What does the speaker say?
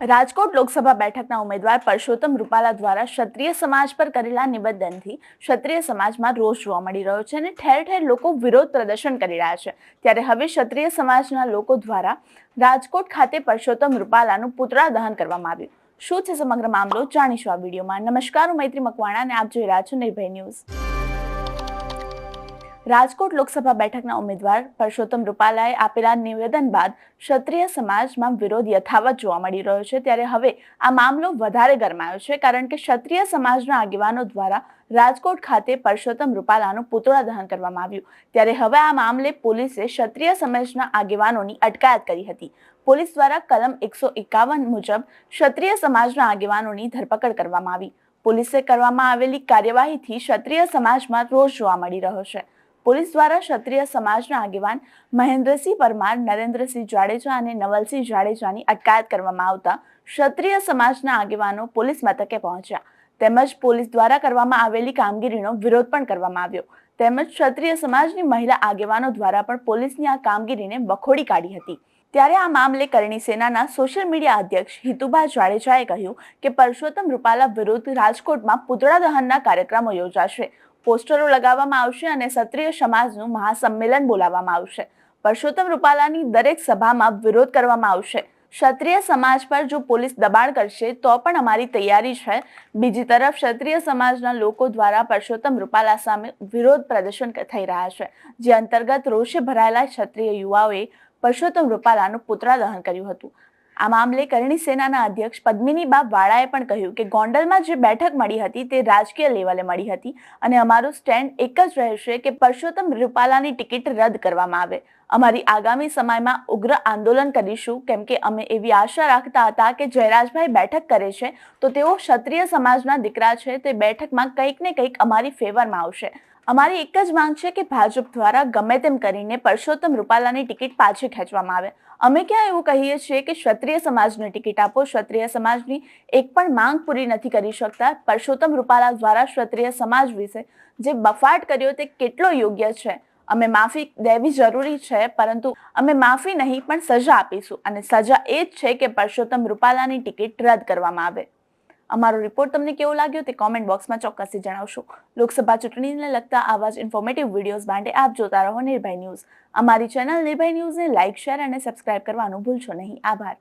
રાજકોટ લોકસભા બેઠકના ઉમેદવાર પરસોત્તમ રૂપાલા દ્વારા ક્ષત્રિય સમાજ પર કરેલા નિવેદનથી ક્ષત્રિય સમાજમાં રોષ જોવા મળી રહ્યો છે અને ઠેર ઠેર લોકો વિરોધ પ્રદર્શન કરી રહ્યા છે। ત્યારે હવે ક્ષત્રિય સમાજના લોકો દ્વારા રાજકોટ ખાતે પરસોત્તમ રૂપાલાનું પુતળા દહન કરવામાં આવ્યું। શું છે સમગ્ર મામલો જાણીશું આ વિડીયોમાં। નમસ્કાર, હું મૈત્રી મકવાણા અને આપ જોઈ રહ્યા છો નિર્ભય ન્યૂઝ। રાજકોટ લોકસભા બેઠકના ઉમેદવાર પરસોત્તમ રૂપાલાએ આપેલા નિવેદન બાદ ક્ષત્રિય સમાજમાં વિરોધ યથાવત જોવા મળી રહ્યો છે। ત્યારે હવે આ મામલો વધારે ગરમાયો છે, કારણ કે ક્ષત્રિય સમાજના આગેવાનો દ્વારા રાજકોટ ખાતે પરસોત્તમ રૂપાલાનું પુતળા દહન કરવામાં આવ્યું। ત્યારે હવે આ મામલે પોલીસે ક્ષત્રિય સમાજના આગેવાનોની અટકાયત કરી હતી। પોલીસ દ્વારા કલમ 151 મુજબ ક્ષત્રિય સમાજના આગેવાનોની ધરપકડ કરવામાં આવી। પોલીસે કરવામાં આવેલી કાર્યવાહીથી ક્ષત્રિય સમાજમાં રોષ જોવા મળી રહ્યો છે। પોલીસ દ્વારા ક્ષત્રિય સમાજના આગેવાન મહેન્દ્રસિંહ પરમાર, નરેન્દ્રસિંહ જાડેજા અને નવલસિંહ જાડેજાની અટકાયત કરવામાં આવતા ક્ષત્રિય સમાજના આગેવાનો પોલીસ મથકે પહોંચ્યા, તેમજ પોલીસ દ્વારા કરવામાં આવેલી કામગીરીનો વિરોધ પણ કરવામાં આવ્યો। તેમજ ક્ષત્રિય સમાજની મહિલા આગેવાનો દ્વારા પણ પોલીસની આ કામગીરીને વખોડી કાઢી હતી। ત્યારે આ મામલે કરણી સેનાના સોશિયલ મીડિયા અધ્યક્ષ હિતુભા જાડેજાએ કહ્યું કે પરસોત્તમ રૂપાલા વિરુદ્ધ રાજકોટમાં પુતળા દહનના કાર્યક્રમો યોજાશે, પોસ્ટરો લગાવવામાં આવશે અને ક્ષત્રિય સમાજનું મહાસંમેલન બોલાવવામાં આવશે। પરસોત્તમ રૂપાલાની દરેક સભામાં વિરોધ કરવામાં આવશે। ક્ષત્રિય સમાજ પર જો પોલીસ દબાણ કરશે તો પણ અમારી તૈયારી છે। બીજી તરફ ક્ષત્રિય સમાજના લોકો દ્વારા પરસોત્તમ રૂપાલા સામે વિરોધ પ્રદર્શન થઈ રહ્યા છે, જે અંતર્ગત રોષે ભરાયેલા ક્ષત્રિય યુવાઓએ પરસોત્તમ રૂપાલાનું પુતળા દહન કર્યું હતું। આ મામલે કરણી સેનાના અધ્યક્ષ પદ્મિનીબા વાળાએ પણ કહ્યું કે ગોંડલમાં જે બેઠક મળી હતી તે રાજકીય લેવલે મળી હતી અને અમારું સ્ટેન્ડ એક જ રહેશે કે પરસોત્તમ રૂપાલાની ટિકિટ રદ કરવામાં આવે। અમારી આગામી સમયમાં ઉગ્ર આંદોલન કરીશું, કેમ કે અમે એવી આશા રાખતા હતા કે જયરાજભાઈ બેઠક કરે છે તો તેઓ ક્ષત્રિય સમાજના દીકરા છે, તે બેઠકમાં કંઈક ને કંઈક અમારી ફેવરમાં આવશે। અમારી એક જ માંગ છે કે ભાજપ દ્વારા ગમે તેમ કરીને પરસોત્તમ રૂપાલાની ટિકિટ પાછી ખેંચવામાં આવે। અમે ક્યાં એવું કહીએ છીએ કે ક્ષત્રિય સમાજને ટિકિટ આપો। ક્ષત્રિય સમાજની એક પણ માંગ પૂરી નથી કરી શકતા। પરસોત્તમ રૂપાલા દ્વારા ક્ષત્રિય સમાજ વિશે જે બફાટ કર્યો તે કેટલો યોગ્ય છે। અમે માફી દેવી જરૂરી છે, પરંતુ અમે માફી નહીં પણ સજા આપીશું અને સજા એ જ છે કે પરસોત્તમ રૂપાલાની ટિકિટ રદ કરવામાં આવે। અમારો રિપોર્ટ તમને કેવો લાગ્યો તે કોમેન્ટ બોક્સમાં ચોક્કસથી જણાવશો। લોકસભા ચૂંટણીને લગતા આવા જ ઇન્ફોર્મેટિવ વિડીયોઝ માટે આપ જોતા રહો નિર્ભય ન્યૂઝ। અમારી ચેનલ નિર્ભય ન્યૂઝને લાઇક, શેર અને સબસ્ક્રાઇબ કરવાનું ભૂલશો નહીં। આભાર।